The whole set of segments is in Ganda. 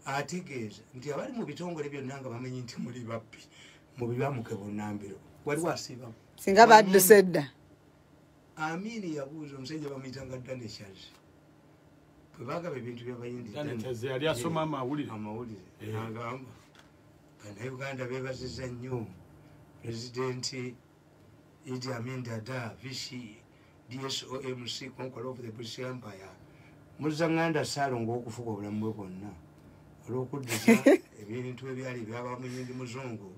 ategeeza nti abali mu bitongole byonna nga bamanyi nti muli babbi mubibamuke bunnambiro waliwo asiibamu singa badduse dda. Amini yabuuza omusajja bamuyitanga Daneshazi bwe bagaba ebintu Daneshazi yali asoma amawulire agamba Bannayuganda beebaziza nnyo Pulezidenti Idi Amin Dada Vichy DSOMC Conqueror of the British Empire Muzanganda Saalongo okufuga obulamu bwe bwonna olw'okuddiza ebintu ebyali by'abamuyindi muzungu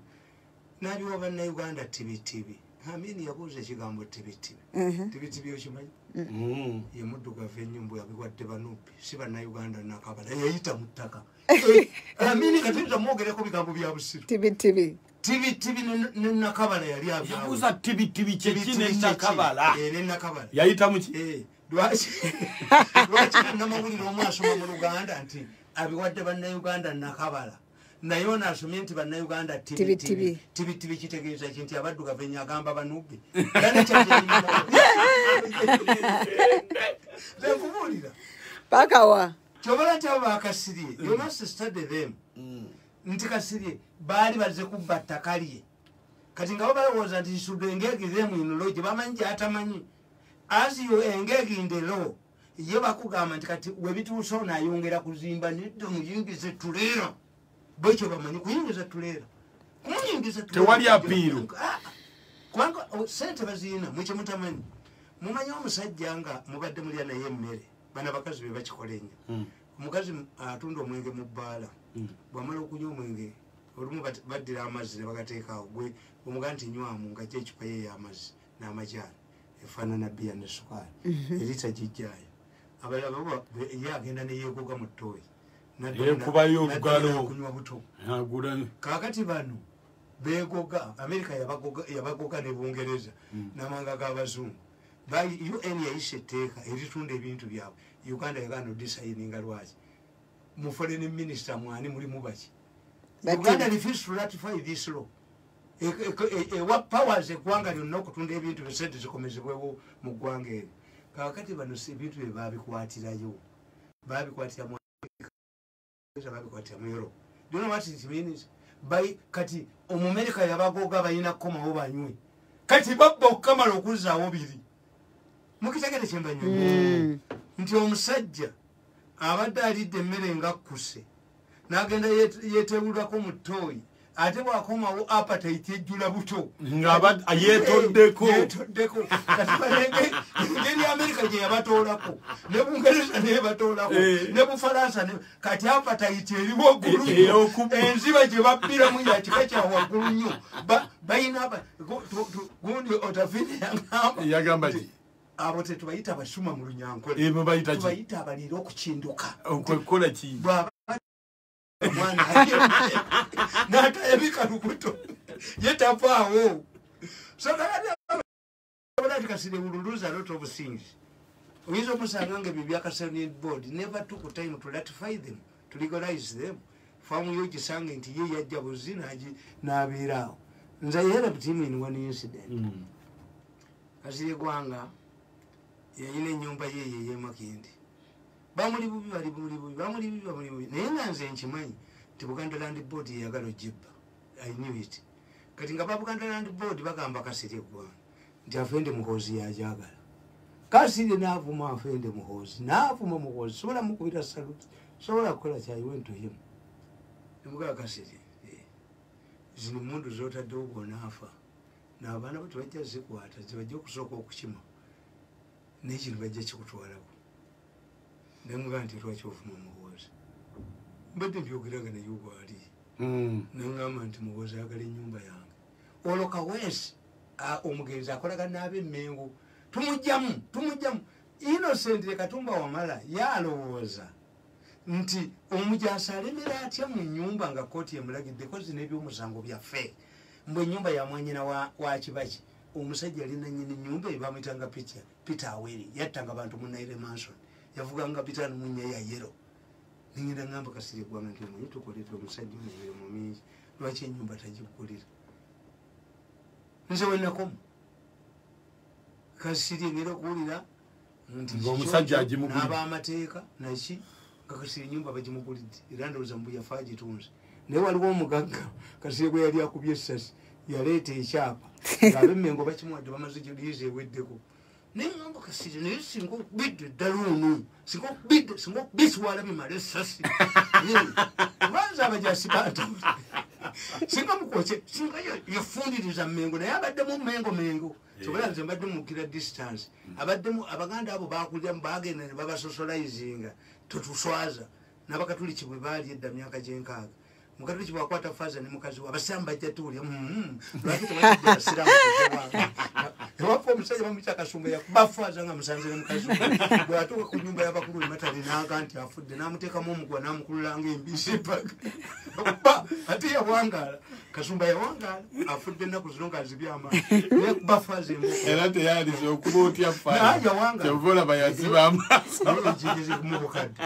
n'abiwa Bannayuganda tibitibi. Amini yabuuza ekigambo tibitibi. Tibitibi okimanyi? Ye muddugavu ennyo mbu yabiwadde Banubi si Bannayuganda Nakabala yayita mu ttaka. Amini kati tamwogereko bigambo bya busiru. Tibitibi ne Nakabala yali abyawo. Yabuuza tibitibi kyeki ne Nakabala. Ne Nakabala. Yayita mu ki? Lwaki namawulire omu asoma mu Luganda nti abiwadde Bannayuganda Nakabala. Naye ono asomye nti Bannayuganda tibitibi. Tibitibi kitegeeza ki nti abaddugavu ennyo agamba Banubi. Bekubuulira. Pakawa. Kyobala nti abo bakasirye. You must study them. Nti kasirye baali bazze kubba ttaka lye. Kati nga balowooza nti should engage them in law gye bamanyi gy'atamanyi. As you engage in the law, ye bakugamba nti kati we bituuse ono ayongera kuzimba nedda muyingize tuleera. Bwekyo bamanyi kuyingiza tuleera. Kumuyingiza tuleera. Tewali apiiro. Kubanga sente baziina mwe mutamanyi. Mumanyi omusajja nga mubadde mulya naye emmere. Bana bakazi be bakikola ennyo. Omukazi atunda omwenge mu bbaala. Bw'amala okunywa omwenge olumu baddira amazzi ne bagateekaawo. Gwe omugaa nti nywamu ng'ajja ecupa ye y'amazzi n'amajaani. Efaanana bbiya ne sukaali. Erita gijjaayo. Abalala ye agenda ne yeegoga mu ttooyi. Yekubayo olugalo. Kunywa buto. Agula. Kaakati bano beegoga Amerika yabagoga ne Bungereza n'amanga g'Abazungu. UN yayise etteeka eritunda ebintu byabwe. Uganda yagaana odisayininga lwaki. Mu foreign minister mwani mulimu baki. Uganda refused to ratify this law. What powers eggwanga lyonna okutunda ebintu besente zikomezebwewo mu ggwanga eryo. Kaakati bano si ebintu bye baabikwatirayo. Baabikwatira mu Amerika, baabikwatira mu Europe. Do you know what it means? Kati Omumerika yabagoga balina kukomawo banywe. Kati babba okukamala okuzzaawo biri. Mukitegere kye mbanyonyi. Nti omusajja abadde alidde emmere nga kkuse n'agenda yeetewulako mu ttooyi ate bw'akomawo appetite ejjula buto nga yeetoddeko engeri Amerika gye yabatoolako ne Bungereza ne yabatoolako ne Bufalansa kati appetite eri waggulu enziba gye babbiramu ya kika kya waggulu nnyo bayina gundi Otafini yagamba ki abo tetubayita abasuma mu Lunyankole tubayita abaliira okukinduka okwekola ki mwana n'atayabika lubuto yetavaawo so kati kasire ululuza lot of things oyinza okusanga nga ebyo byakasanet board never took time to ratify them to legalize them famu yo gisange nti ye yajja buzi n'abeeraawo nze yera butimu in one incident kasire gwanga yayina ennyumba ye Makindi bamuli bubi bali bubi naye nga nze nkimanyi nti Buganda Land Board yeyagala ojibba. I knew it. Kati nga Buganda Land Board bagamba Kasirye gwanga nti Afende Muhoozi yajagala. Kasirye n'avuma Afende Muhoozi n'avuma Muhoozi sobola mukubira salute sobola kukola kyayi went to him. Nemugaa Kasirye zino mundu z'otaddewo bw'onaafa n'abaana bo tebajja zikwata zibajja okusooka okukima n'ekintu bajja kikutwalako. Nemugaa nti lwaki ovuma Muhoozi mbadde mbyogeraga naye bwali nangamba nti Muhoozi ayagala ennyumba yange olwo Kaweesi omugenzi akolaga n'ab'Emmengo tumugjamu Innocent Katumba Wamala yalowooza nti omujaasi alemera atya mu nnyumba nga kkooti emulagiddeko zino ebyomusango byaffe mbwe ennyumba ya mwanyina wa Kibaki omusajja alina nnyini ennyumba ebamuyitanga Peter Aweri yattanga abantu mu Naire Manson yavuganga Peter Munya ya yero ningenda ngamba Kasirye gwanga nti omanyi tukoleeta omusajja omubiri mu mingi lwaki ennyumba tagikukolera nze wennakomu Kasirye ngera okuwulira nti omusajja agimugulira n'ab'amateeka naki kakasire nyumba bagimugulidde era ndowooza mbu yafa agitunze naye waliwo omugagga kasire gwe yali akubye essasi yaleeta ekyapa ng'ab'emmengo bakimuwadde bamaze liizi eweddeko naye ngamba kasire naye singa okubidde ddala ono singa okubisi walabi mala essasi banza abajasi baatawula singa mukwoce singa yafundiriza mmengo naye abaddemu mengo sobola nze mbadde mukira distance abaddemu abaganda abo bakulyamu bagenda ne babasosolizinga totuswaza n'abakatuliki bwe baali edda myaka gyenkaaga mukatuliki bwakwata faza ne mukazi we abasiramu bajja tuulya lwaki tebatidde basiramu ewafa omusajja bamuyita kasumba yakuba faza nga musanze ne mukazi we bwe atuuka ku nyumba y'abakulu ematale n'aga nti afudde n'amuteekamu omugwa n'amukululanga embisi paka ate yawangaala kasumba yawangaala afudde ennaku zino ng'azibyamaani naye kuba faza era teyalize okuba otya fakyova olaba yaziba amaaso kumubukadde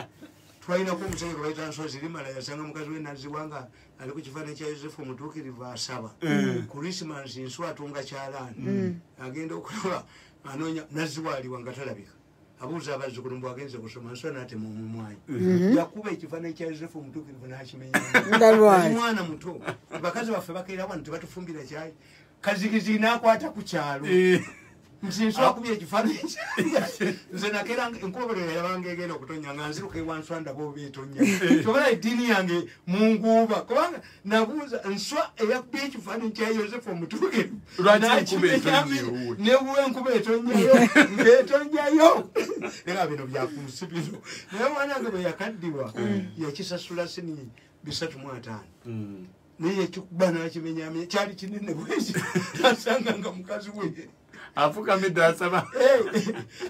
twalinako omusajja gwe bayita nsozi limala yasanga mukazi we naziwanga ali ku kifaananyi kya yosefu omutuukirivu asaba krisimansi nswa atunga kyalaani agenda okulaba anoonya naziwaaliwa nga talabika abuuza abazzukulu mbw agenze kusoma nswa n'atema omumwanyi yakuba ekifaananyi kya yosefu omutuukirivu n'akimenya muto bakazi baffe bakeera wano tebatufumbira kyayi kazikizi n'akwata ku kyalo nsinswa akubye ekifaananyi nze nakeera enkubabalero yabanga egenda okutonya nga nziruka ewanswa ndaba oba etonya kyobola eddiini yange munguuba kubanga nabuuza nswa eyakubye ekifaananyi kya yosefu omutuukirivu nebuwa enkuba etonyayo ng'etonyayo era bino byakunsi bino naye mwanange bwe yakaddiwa yakisasula sini 350 naye ekikuba n'akimenyamenya kyali kinene bweki asanga nga mukazi we afukamidde asaba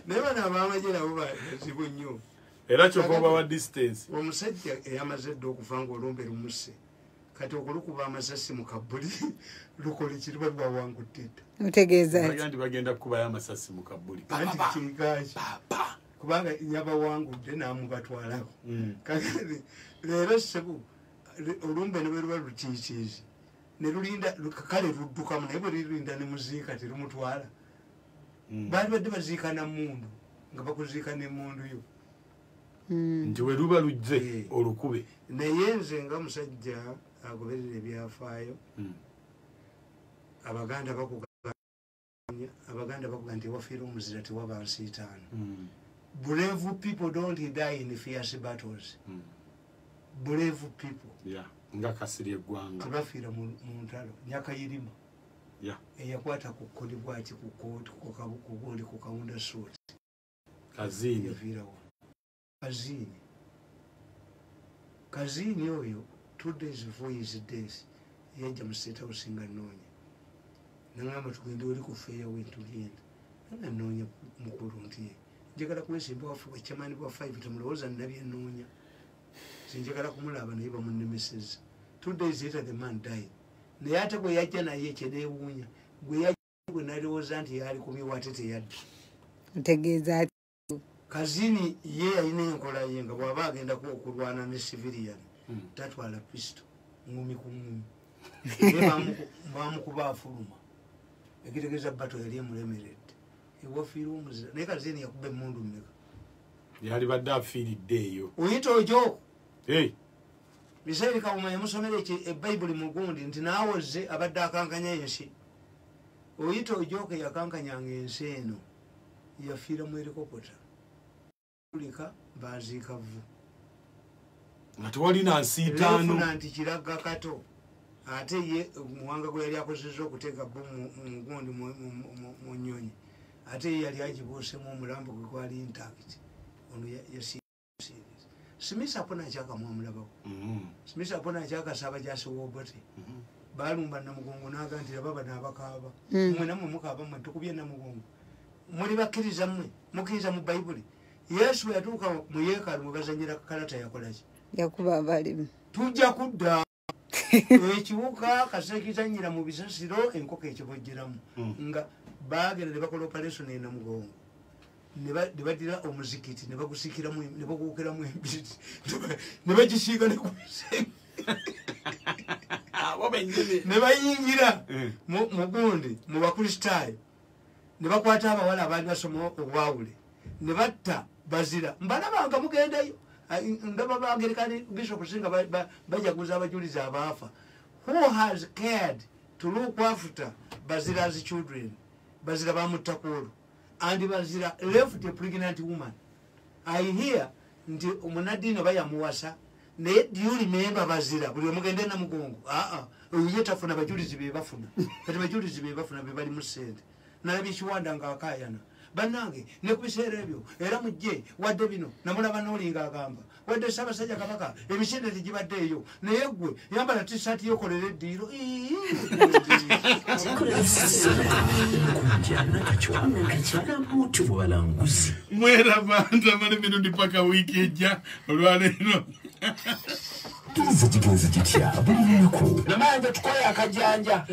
naye bano abamagye nabo bazibu nnyo era kyova oba wa distance omusajja eyamaze dde okufa ng'olumbe lumusse kati okulukuba amasasi mu kabuli lukola ekiriba lwawangudde dda mutegeeza nti bagenda kukubayo amasasi mu kabuli anti kikaki kubanga yabawangudde n'amubatwalako leero sebu olumbe ne bwe luba lutiikiizi ne lulinda kale luddukamu naye bwe lirinda ne muziika terumutwala baali badde baziikana mundu nga bakuziikana emundu yo nti we luba lujje olukube naye nze nga musajja agoberera ebyafaayo abaganda bakuga nti ewafiira omuzira tewaba nsiitaano brave people don't die in fierce battles brave people nga kasiri eggwanga tebafiira mu ntalo nyakayirima eyakwata ku kkoli bwaki kugundi ku kawunda suuti kazini yafiirawo kazini oyo 2 days before his days yajja mu state house nga nnoonya nangamba tugende oli kufeeya wentugenda nga nnoonya mukulu nti njagala kwesimba waffe bwakyamaani bwa 5 temulowooza nnabye nnoonya sinjagala kumulaba naye bamunemeseza 2 days later the man died naye ate bwe yajja naye kyeneewuunya bwe yajja gwe nalowooza nti yali kumyewo ate teyadda ntegeeza kazini ye yalina enkola ye nga bw'aba agenda okulwana ne civilian tatwala pisto ngumi ku ngumi bamukuba afuluma ekitegeeza bato yali emulemeredde ewafiirwa omuzira naye kazini yakuba emundu mmeka yali badde afiiridde eyo oyita ojo Misairi Kawuma yamusomera ebayibuli mu gundi nti naawoze abadde akankanya ensi oyita ojoke yakankanyanga ensi eno yafiira mu helikopota kulika baziika vvu nga tewali na nsiitaano efuna nti kiragga kato ate ye muwanga gwe yali akozesa okuteeka bomu mu gundi mu nnyonyi ate ye yali agibuusemu omulambo gwe gwali intact ono Smith apona akyakamu amulabako Smith apona akyakasaba gyasiwobote balumba namugongo naga nti baba nabakaaba mwe namwe mukaaba mwe tukubye namugongo muri bakkiriza mmwe mukkiriza mu bayibuli Yesu yatuuka mu yeekaalu mwe bazanyira kalata yakolaki yakuba balimu tujja kudda ekiwuka kasekizanyira mu bisasiro enkoko ekibojjeramu nga baagenda ne bakola operation enamugongo ne badira omuzikiti ne bagusikiramu ne baguukiramu embiri ne bagisiiga ne kubise ne bayingira mu gundi mu bakristaayo ne bakwata abawala abaali basoma obwawule ne batta bazira mbalabanga mugendayo ndaba bangerikani bishop singa bajaguza abajulizi abaafa. Who has cared to look after Bazira's children, Bazira Bamutakuru, and Bazira left a pregnant woman? I hear nti omunadini baya muwasa ne do you remember Bazira buli omugende na mugongo uyeta funa bajulizi be bafuna kati bajulizi be bafuna be bali musente nalabi chiwanda nga akayana banange ne kubisera ebyo era mujje wadde bino namulaba nolinga agamba wadde Ssaabasajja Kabaka emisinde tijibadde eyo naye gwe yambala t-shirt yokolera eddiiro mwera bantu amale mirundi paka wiki ejja olwaleero Kizi kitya buli lunaku namanja tukola akajanja